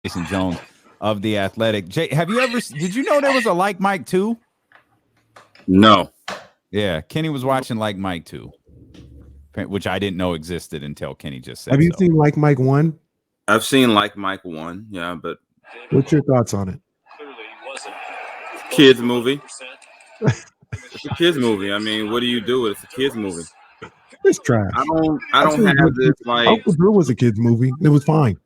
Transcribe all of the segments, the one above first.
Jason Jones of The Athletic. Jay, did you know there was a Like Mike 2? No. Yeah, Kenny was watching Like Mike 2, which I didn't know existed until Kenny just said Have you so. seen Like Mike 1? I've seen Like Mike 1, yeah, but what's your thoughts on it? Kids movie. It's a kids movie. I mean, what do you do? It's a kids movie. It's trash. I don't have this like Uncle Drew was a kids movie. It was fine.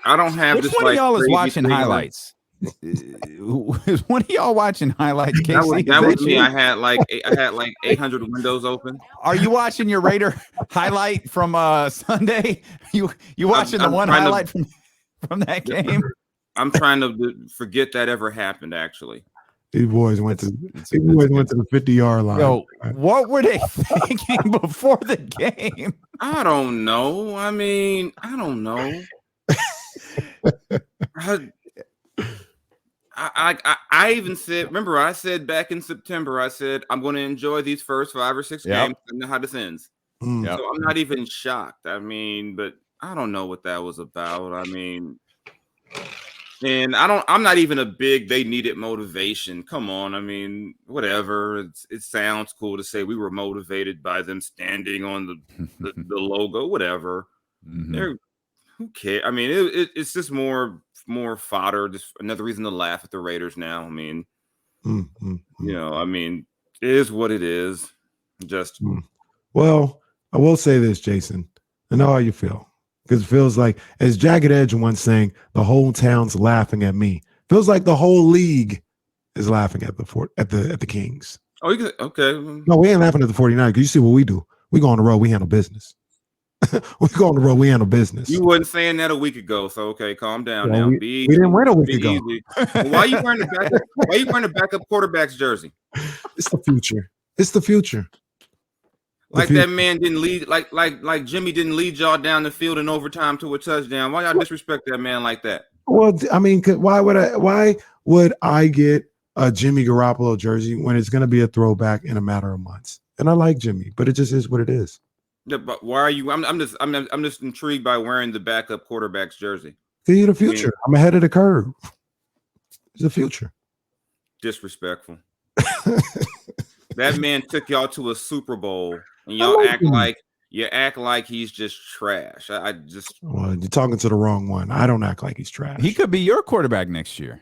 I don't have Which this one like of y'all is crazy watching thing highlights? Is one of y'all watching highlights? Casey? That was me. I had like 800 windows open. Are you watching your Raider highlight from Sunday? You watching the one highlight from that game? I'm trying to forget that ever happened. Actually, these boys went to the 50-yard line. Yo, what were they thinking before the game? I don't know. I mean, I don't know. I even said, remember, I said back in September, I said, I'm going to enjoy these first 5 or 6 games. I know how this ends. So I'm not even shocked. I mean, but I don't know what that was about. I mean, and I'm not even a big, they needed motivation. Come on. I mean, whatever. It sounds cool to say we were motivated by them standing on the logo, whatever. Who cares? I mean, it's just more fodder, just another reason to laugh at the Raiders now. I mean, you know, I mean, it is what it is. Just well, I will say this, Jason. I know how you feel, because it feels like, as Jagged Edge once saying, the whole town's laughing at me. Feels like the whole league is laughing at the Kings. Oh, okay. No, we ain't laughing at the 49ers, because you see what we do. We go on the road, we handle business. We go on the road, we handle business. You wasn't saying that a week ago, so okay, calm down now. We didn't win a week ago. Well, why are you wearing the backup quarterback's jersey? It's the future. It's the future. Like that man didn't lead, like Jimmy didn't lead y'all down the field in overtime to a touchdown. Why y'all disrespect that man like that? Well, I mean, why would I get a Jimmy Garoppolo jersey when it's going to be a throwback in a matter of months? And I like Jimmy, but it just is what it is. Yeah, but why are you? I'm just intrigued by wearing the backup quarterback's jersey. See the future. I'm ahead of the curve. It's the future. Disrespectful. That man took y'all to a Super Bowl, and y'all act like he's just trash. Well, you're talking to the wrong one. I don't act like he's trash. He could be your quarterback next year.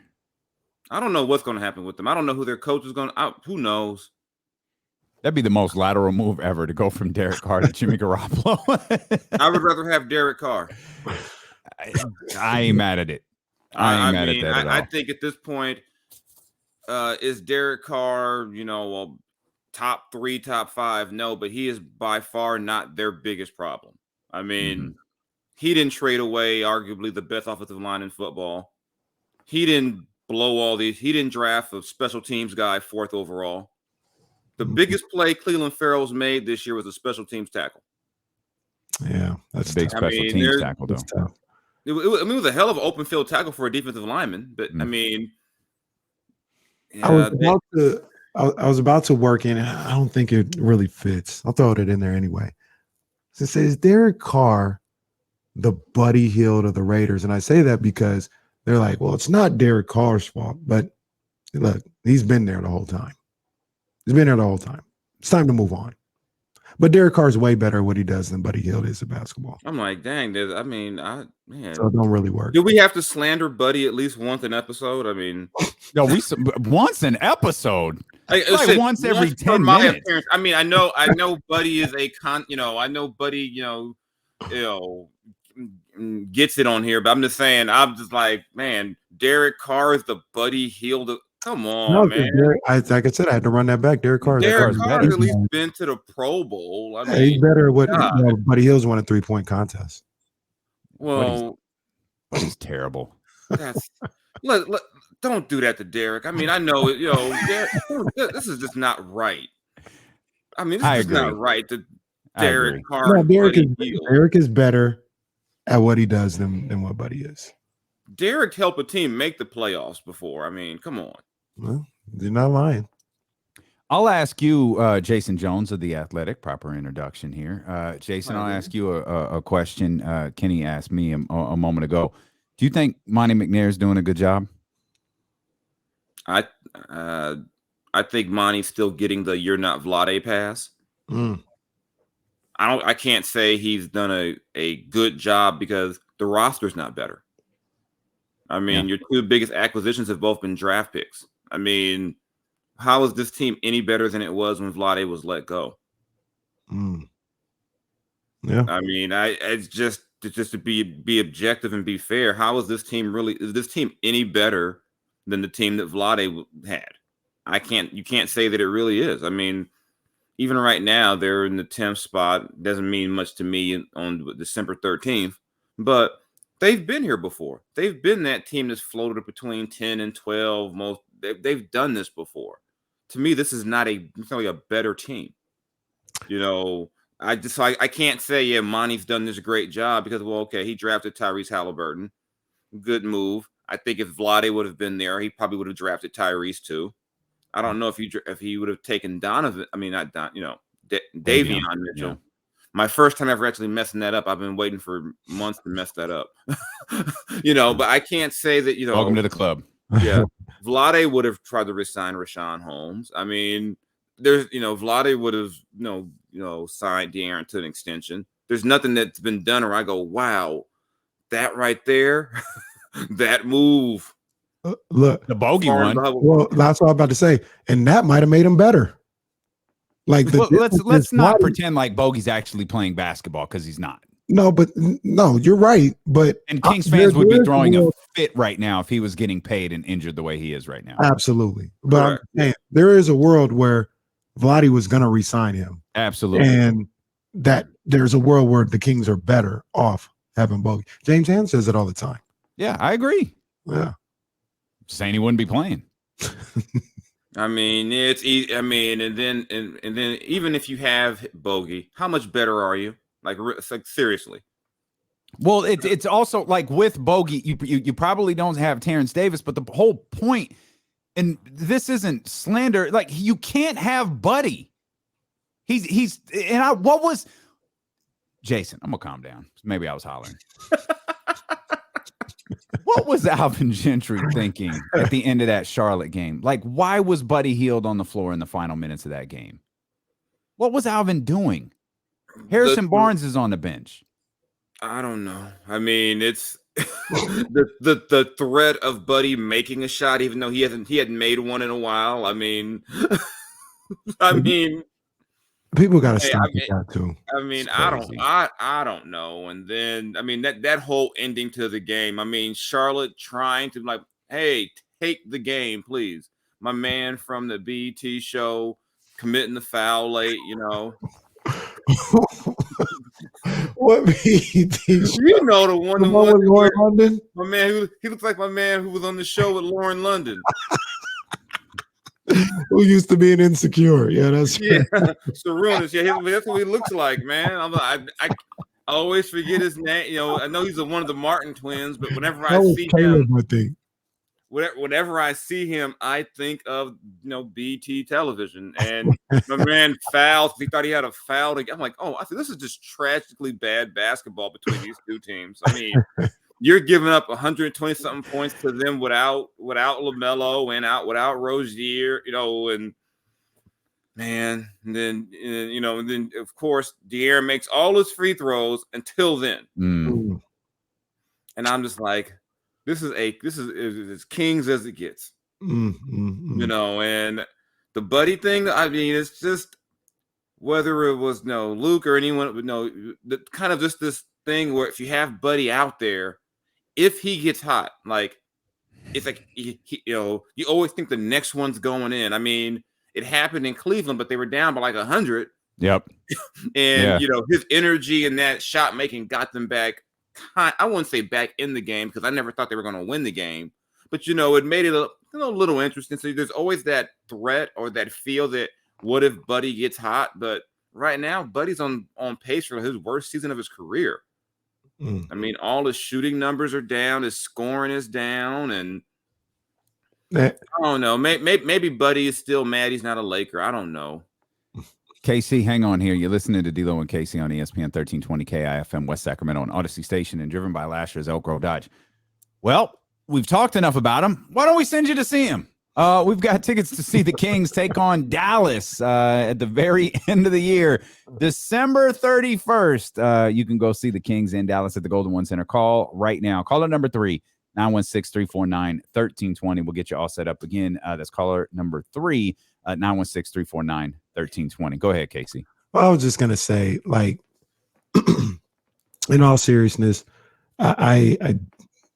I don't know what's going to happen with them. I don't know who their coach is going to. Who knows? That'd be the most lateral move ever, to go from Derek Carr to Jimmy Garoppolo. I would rather have Derek Carr. I ain't mad at it. I ain't mad at that at all. I think at this point, is Derek Carr, top 3, top 5? No, but he is by far not their biggest problem. I mean, he didn't trade away arguably the best offensive line in football. He didn't blow all these. He didn't draft a special teams guy 4th overall. The biggest play Cleveland Farrells made this year was a special teams tackle. Yeah, that's a big special teams tackle, though. It was a hell of an open field tackle for a defensive lineman, but I mean, I was about to work in it. I don't think it really fits. I'll throw it in there anyway. It says Derek Carr, the Buddy Hield of the Raiders, and I say that because they're like, well, it's not Derek Carr's fault, but look, he's been there the whole time. He's been there the whole time. It's time to move on. But Derek Carr's way better at what he does than Buddy Hield is at basketball. I'm like, dang, man. So it don't really work. Do we have to slander Buddy at least once an episode? I mean, no, once an episode. Like once every 10 minutes. Appearance. I mean, I know Buddy is I know Buddy, gets it on here, but I'm just saying, I'm just like, man, Derek Carr is the Buddy Hield. Come on, man. Like I said, I had to run that back. Derek Carr has at least been to the Pro Bowl. I mean, he's better at what Buddy Hield's won a 3-point contest. Well, he's terrible. Look, don't do that to Derek. I mean, I know, this is just not right. I mean, this is not right to Derek Carr. No, Derek is better at what he does than what Buddy is. Derek helped a team make the playoffs before. I mean, come on. Well, you're not lying. I'll ask you, Jason Jones of The Athletic, proper introduction here. Jason, I'll ask you a question Kenny asked me a moment ago. Do you think Monty McNair is doing a good job? I think Monty's still getting the "you're not Vlade" pass. I can't say he's done a good job because the roster's not better. I mean, your two biggest acquisitions have both been draft picks. I mean, how is this team any better than it was when Vlade was let go? Yeah. I mean, it's just to be objective and be fair. How is this team any better than the team that Vlade had? You can't say that it really is. I mean, even right now, they're in the 10th spot. Doesn't mean much to me on December 13th, but they've been here before. They've been that team that's floated between 10 and 12. They've done this before. To me, this is not necessarily a better team. You know, I can't say, Monty's done this great job because, well, okay, he drafted Tyrese Halliburton. Good move. I think if Vlade would have been there, he probably would have drafted Tyrese too. I don't know if he would have taken Donovan. I mean, not Don. Davion Mitchell. Yeah. My first time ever actually messing that up. I've been waiting for months to mess that up. But I can't say that. Welcome to the club. Yeah, Vlade would have tried to resign Rashawn Holmes. I mean, Vlade would have signed De'Aaron to an extension. There's nothing that's been done, or I go, wow, that right there, that move. Look, the bogey one. Well, that's what I'm about to say, and that might have made him better. Like, let's not pretend like Bogey's actually playing basketball because he's not. No, you're right. And Kings fans would be throwing a fit right now if he was getting paid and injured the way he is right now. Absolutely, but I'm saying, there is a world where Vlade was going to re-sign him. Absolutely, and that there's a world where the Kings are better off having Bogey. James Hand says it all the time. Yeah, I agree. Yeah. Saying he wouldn't be playing. I mean, it's easy. I mean, and then even if you have Bogey, how much better are you? Like seriously. Well, it's also like with Bogey, you probably don't have Terrence Davis, but the whole point, and this isn't slander, like you can't have Buddy. What was Jason? I'm gonna calm down. Maybe I was hollering. What was Alvin Gentry thinking at the end of that Charlotte game? Like, why was Buddy Hield on the floor in the final minutes of that game? What was Alvin doing? Harrison Barnes is on the bench. I don't know. I mean, it's the threat of Buddy making a shot, even though he hadn't made one in a while. I mean, people got to stop that too. I mean, I don't know. And then, I mean, that whole ending to the game. I mean, Charlotte trying to like, hey, take the game, please. My man from the BET show committing the foul late, What BET show? You know the one with Lauren London? My man, he looks like my man who was on the show with Lauren London. Who used to be an Insecure. Yeah, that's right. Sarunas. Yeah, that's what he looks like, man. I always forget his name. I know he's one of the Martin twins, but whenever I see him, whenever I see him, I think of BT television. And my man fouled. He thought he had a foul. I'm like, I said, this is just tragically bad basketball between these two teams. I mean, you're giving up 120 something points to them without LaMelo and without Rozier, and man, and then of course De'Aaron makes all his free throws until then, and I'm just like, this is as Kings as it gets, and the Buddy thing. I mean, it's just whether it was Luke or anyone, kind of just this thing where if you have Buddy out there. If he gets hot, like it's like you always think the next one's going in. I mean, it happened in Cleveland, but they were down by like 100. Yep. And his energy and that shot making got them back. I wouldn't say back in the game because I never thought they were going to win the game, but it made it a little interesting. So there's always that threat or that feel that what if Buddy gets hot? But right now, Buddy's on pace for his worst season of his career. I mean, all his shooting numbers are down, his scoring is down, and I don't know. Maybe Buddy is still mad he's not a Laker. I don't know. KC, hang on here. You're listening to D-Lo and KC on ESPN 1320 KIFM West Sacramento on Odyssey Station and driven by Lashers, Elk Grove Dodge. Well, we've talked enough about him. Why don't we send you to see him? We've got tickets to see the Kings take on Dallas at the very end of the year, December 31st. You can go see the Kings in Dallas at the Golden One Center. Call right now. Caller number 3, 916-349-1320. We'll get you all set up again. That's caller number 3, 916-349-1320. Go ahead, Casey. Well, I was just going to say, like, in all seriousness, I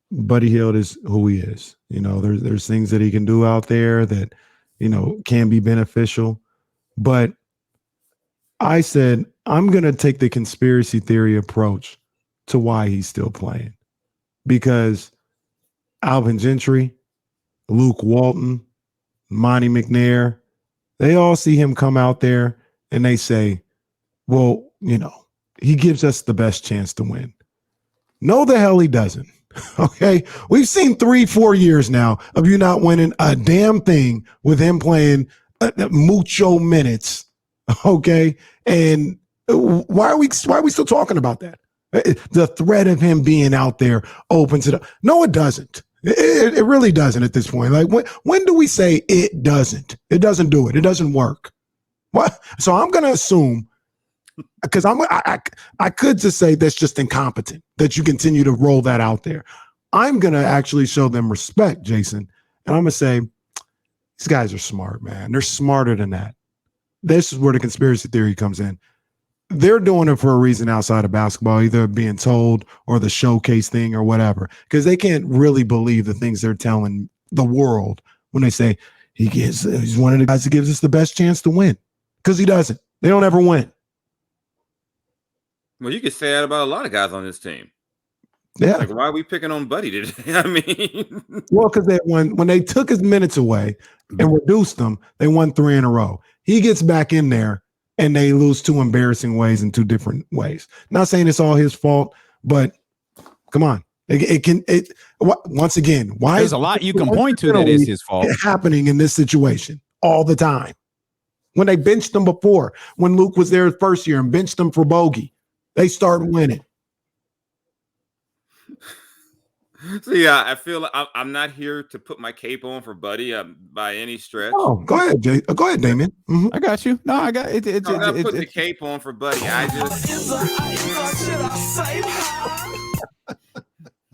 Buddy Hield is who he is. You know, there's things that he can do out there that, you know, can be beneficial. But I said, I'm going to take the conspiracy theory approach to why he's still playing. Because Alvin Gentry, Luke Walton, Monty McNair, they all see him come out there and they say, well, you know, he gives us the best chance to win. No, the hell he doesn't. Okay. We've seen 3-4 years now of you not winning a damn thing with him playing mucho minutes. Okay. And why are we still talking about that? The threat of him being out there opens it up. No, it doesn't. It really doesn't at this point. Like when do we say it doesn't? It doesn't do it. It doesn't work. What? So I'm going to assume, because I could just say that's just incompetent that you continue to roll that out there. I'm going to actually show them respect, Jason. And I'm going to say, these guys are smart, man. They're smarter than that. This is where the conspiracy theory comes in. They're doing it for a reason outside of basketball, either being told or the showcase thing or whatever, because they can't really believe the things they're telling the world when they say he's one of the guys that gives us the best chance to win, because he doesn't. They don't ever win. Well, you could say that about a lot of guys on this team. Yeah. Like, why are we picking on Buddy today? I mean, well, because when they took his minutes away and reduced them, they won 3 in a row. He gets back in there and they lose 2 embarrassing ways in 2 different ways. Not saying it's all his fault, but come on. Once again, why there's a lot you can point to that is his fault happening in this situation all the time. When they benched him before, when Luke was there first year and benched him for bogey, they started winning. So yeah, I feel like I'm not here to put my cape on for Buddy by any stretch. Oh, go ahead, Jay. Go ahead, Damien. Mm-hmm. I got you. No, I got it. I'm not putting the cape on for Buddy. I just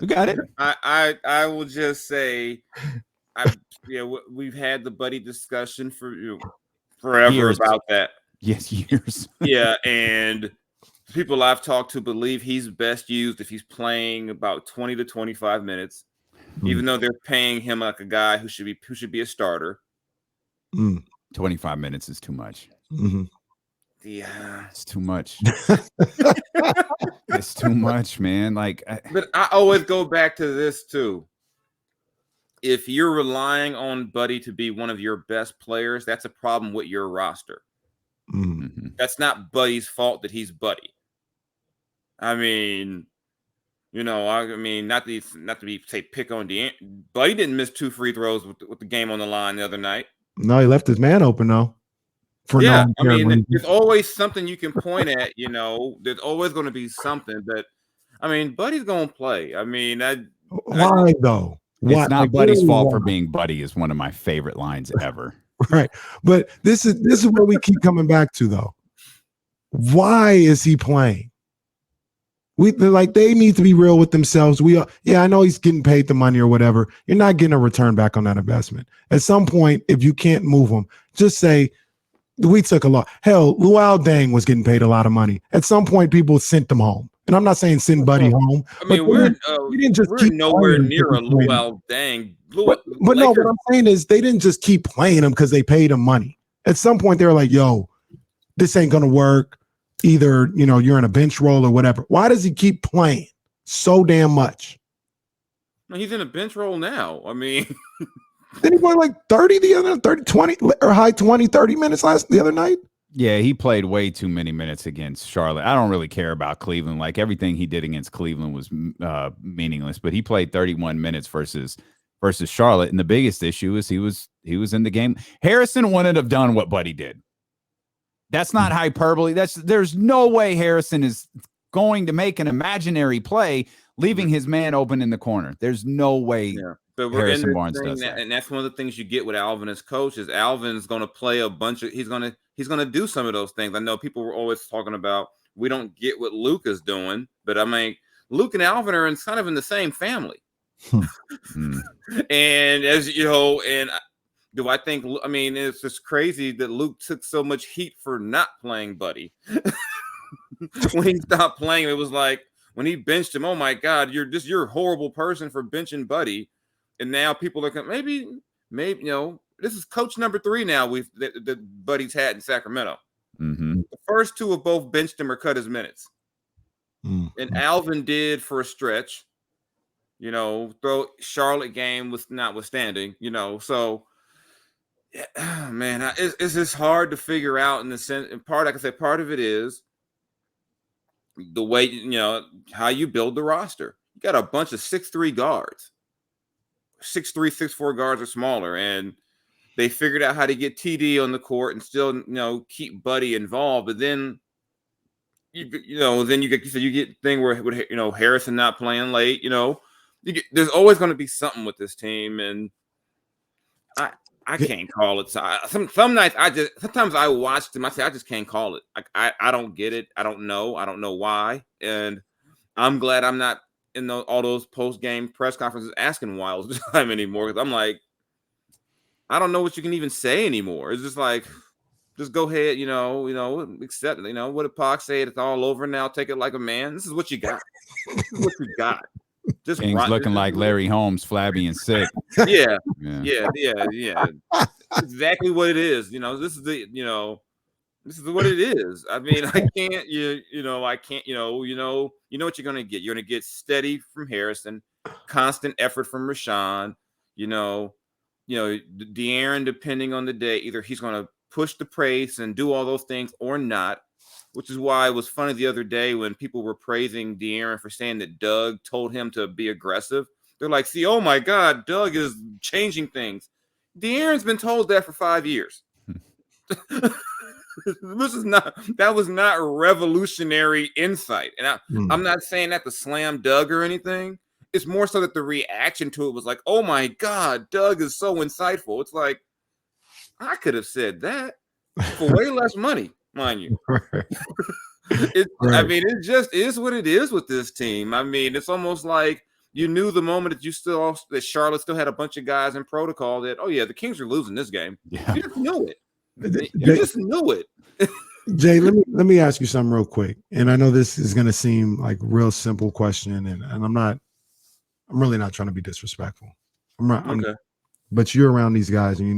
we got it. I will just say, we've had the Buddy discussion for forever years. About that. Yes, years. Yeah, and people I've talked to believe he's best used if he's playing about 20 to 25 minutes, even though they're paying him like a guy who should be a starter. 25 minutes is too much. Mm-hmm. Yeah, it's too much. It's too much, man. But I always go back to this too. If you're relying on Buddy to be one of your best players, that's a problem with your roster. Mm-hmm. That's not Buddy's fault that he's Buddy. I mean, not to be pick on Buddy didn't miss 2 free throws with the game on the line the other night. No, he left his man open though. There's always something you can point at. There's always going to be something. But I mean, Buddy's going to play. I mean, why though? It's not Buddy's fault for being Buddy is one of my favorite lines ever. Right. But this is where we keep coming back to though. Why is he playing? They need to be real with themselves. I know he's getting paid the money or whatever. You're not getting a return back on that investment. At some point, if you can't move him, just say, we took a lot. Hell, Luau Deng was getting paid a lot of money. At some point, people sent them home. And I'm not saying send Buddy home. I mean, we're nowhere near a Luau Deng. But no, what I'm saying is they didn't just keep playing him because they paid him money. At some point, they were like, yo, this ain't going to work. Either, you're in a bench role or whatever. Why does he keep playing so damn much? He's in a bench role now. I mean, didn't he play like 30 the other 30, 20 or high 20, 30 minutes the other night? Yeah, he played way too many minutes against Charlotte. I don't really care about Cleveland. Like everything he did against Cleveland was meaningless, but he played 31 minutes versus Charlotte. And the biggest issue is he was in the game. Harrison wouldn't have done what Buddy did. That's not hyperbole. There's no way Harrison is going to make an imaginary play leaving his man open in the corner. There's no way. Yeah. But we're Harrison in Barnes does that. And that's one of the things you get with Alvin as coach is Alvin's going to play a bunch of. He's going to do some of those things. I know people were always talking about we don't get what Luke is doing, but I mean Luke and Alvin are kind of in the same family. And as you know, and do I think? I mean, it's just crazy that Luke took so much heat for not playing Buddy. When he stopped playing, it was like when he benched him. Oh my God, you're a horrible person for benching Buddy. And now people are maybe this is coach number 3 now that Buddy's had in Sacramento. The first 2 have both benched him or cut his minutes. And Alvin did for a stretch, throw Charlotte game was notwithstanding, so man, it's just hard to figure out in the sense. And part, like I said, part of it is the way, how you build the roster. You got a bunch of 6'3" guards. 6'3", 6'4" guards or smaller, and they figured out how to get TD on the court and still, keep Buddy involved. But then, you get thing where with Harrison not playing late. There's always going to be something with this team, and I can't call it. Some nights sometimes I watch them. I say I just can't call it. I don't get it. I don't know why, and I'm glad I'm not in all those post-game press conferences asking why all the time anymore, because I'm like, I don't know what you can even say anymore. It's just like, just go ahead, accept it. What did Pac say? It's all over now. Take it like a man. This is what you got. This is what you got. Just Kings looking like Larry Holmes, flabby and sick. Yeah. Exactly what it is. This is this is what it is. I mean, I can't, I can't, what you're going to get. You're going to get steady from Harrison, constant effort from Rashawn, De'Aaron, depending on the day, either he's going to push the pace and do all those things or not, which is why it was funny the other day when people were praising De'Aaron for saying that Doug told him to be aggressive. They're like, see, oh my God, Doug is changing things. De'Aaron's been told that for 5 years. That was not revolutionary insight. And I'm not saying that to slam Doug or anything. It's more so that the reaction to it was like, oh my God, Doug is so insightful. It's like, I could have said that for way less money, mind you. Right. I mean, it just is what it is with this team. I mean, it's almost like you knew the moment that Charlotte still had a bunch of guys in protocol that, oh yeah, the Kings are losing this game. Yeah. You just knew it. You just knew it. Jay, let me ask you something real quick. And I know this is going to seem like a real simple question, and I'm really not trying to be disrespectful. But you're around these guys, and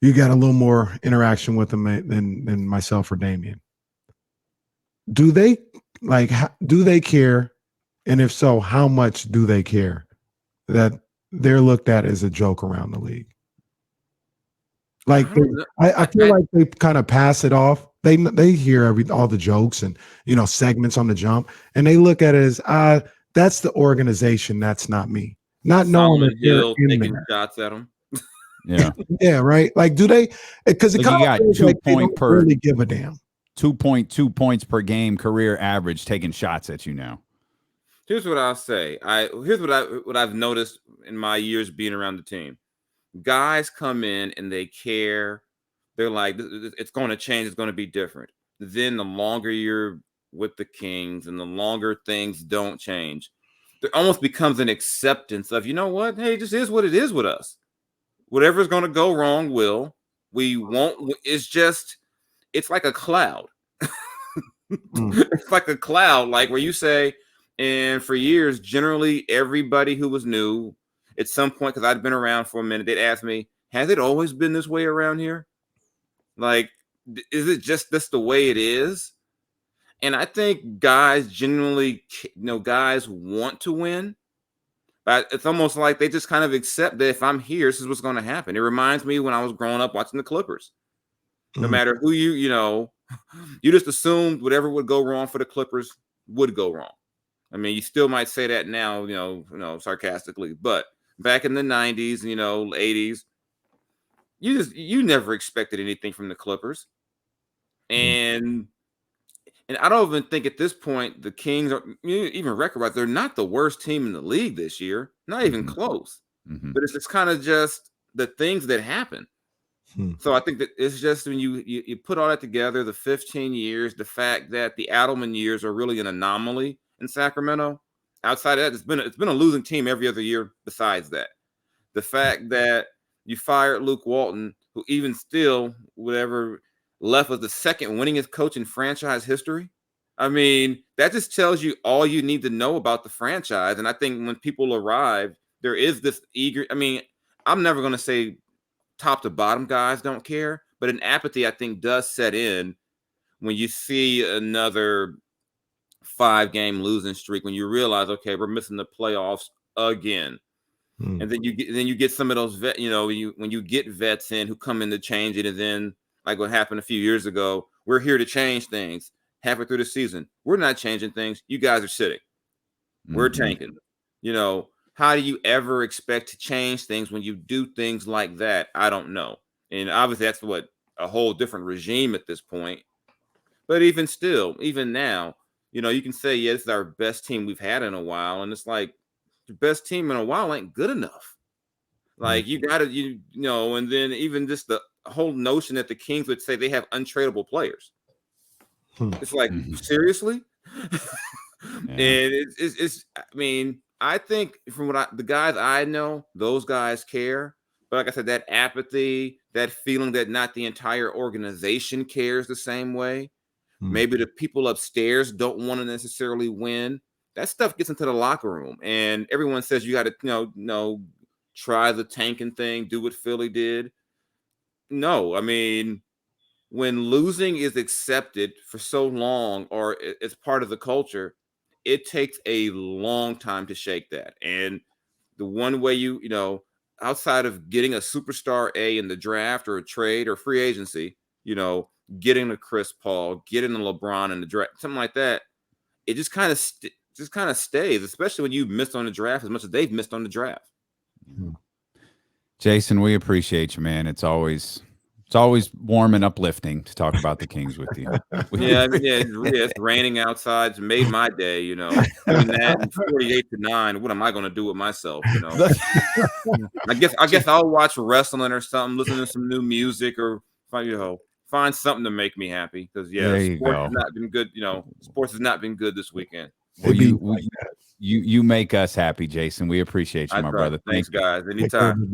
you got a little more interaction with them than myself or Damian. Do they care? And if so, how much do they care that they're looked at as a joke around the league? Like I feel like they kind of pass it off. They hear all the jokes and segments on the jump, and they look at it as that's the organization. That's not me. Not knowing that Hield taking shots at them. Yeah, yeah, right. Like, do they? Because you got 2 point per. Really give a damn. 2.2 points per game career average taking shots at you now. Here's what I'll say. Here's what I've noticed in my years being around the team. Guys come in and they care. They're like, it's going to change. It's going to be different. Then the longer you're with the Kings and the longer things don't change, there almost becomes an acceptance of, you know what? Hey, this is what it is with us. Whatever's going to go wrong will. We won't. It's like a cloud. It's like a cloud, like where you say, and for years, generally everybody who was new at some point, because I'd been around for a minute, they'd ask me, has it always been this way around here? Like, is it just this the way it is? And I think guys generally, guys want to win, but it's almost like they just kind of accept that if I'm here, this is what's going to happen. It reminds me when I was growing up watching the Clippers. No matter who you just assumed whatever would go wrong for the Clippers would go wrong. I mean, you still might say that now, sarcastically, but back in the 90s, 80s, you never expected anything from the Clippers. And And I don't even think at this point the Kings are even record-wise, they're not the worst team in the league this year, not even close. But it's just kind of just the things that happen. So I think that it's just when you put all that together, the 15 years, the fact that the Adelman years are really an anomaly in Sacramento. Outside of that, it's been a losing team every other year besides that. The fact that you fired Luke Walton, who even still, whatever, left was the second winningest coach in franchise history. I mean, that just tells you all you need to know about the franchise. And I think when people arrive, there is this I'm never going to say top to bottom guys don't care, but an apathy, I think, does set in when you see another 5-game losing streak, when you realize, okay, we're missing the playoffs again. And then you get some of those vet, when you get vets in who come in to change it, and then like what happened a few years ago, we're here to change things. Halfway through the season, we're not changing things. You guys are sitting. We're tanking. How do you ever expect to change things when you do things like that? I don't know. And obviously that's a whole different regime at this point. But even still, even now, you can say, yeah, this is our best team we've had in a while. And it's like, the best team in a while ain't good enough. Like you got to, and then even just the whole notion that the Kings would say they have untradeable players. It's like, seriously? And it's, I think from the guys I know, those guys care. But like I said, that apathy, that feeling that not the entire organization cares the same way. Maybe the people upstairs don't want to necessarily win. That stuff gets into the locker room, and everyone says you got to, try the tanking thing, do what Philly did. No, when losing is accepted for so long, or it's part of the culture, it takes a long time to shake that. And the one way outside of getting a superstar A in the draft or a trade or free agency, getting a Chris Paul, getting a LeBron in the draft, something like that, it just kind of stays, especially when you missed on the draft as much as they've missed on the draft. Jason, we appreciate you, man. It's always warm and uplifting to talk about the Kings with you. It's raining outside. It's made my day, Even that 48-9, what am I going to do with myself, I guess I'll watch wrestling or something, listen to some new music, or find something to make me happy, because sports has not been good. Sports has not been good this weekend. Well, you make us happy, Jason. We appreciate you, my brother. Thanks, guys. Anytime.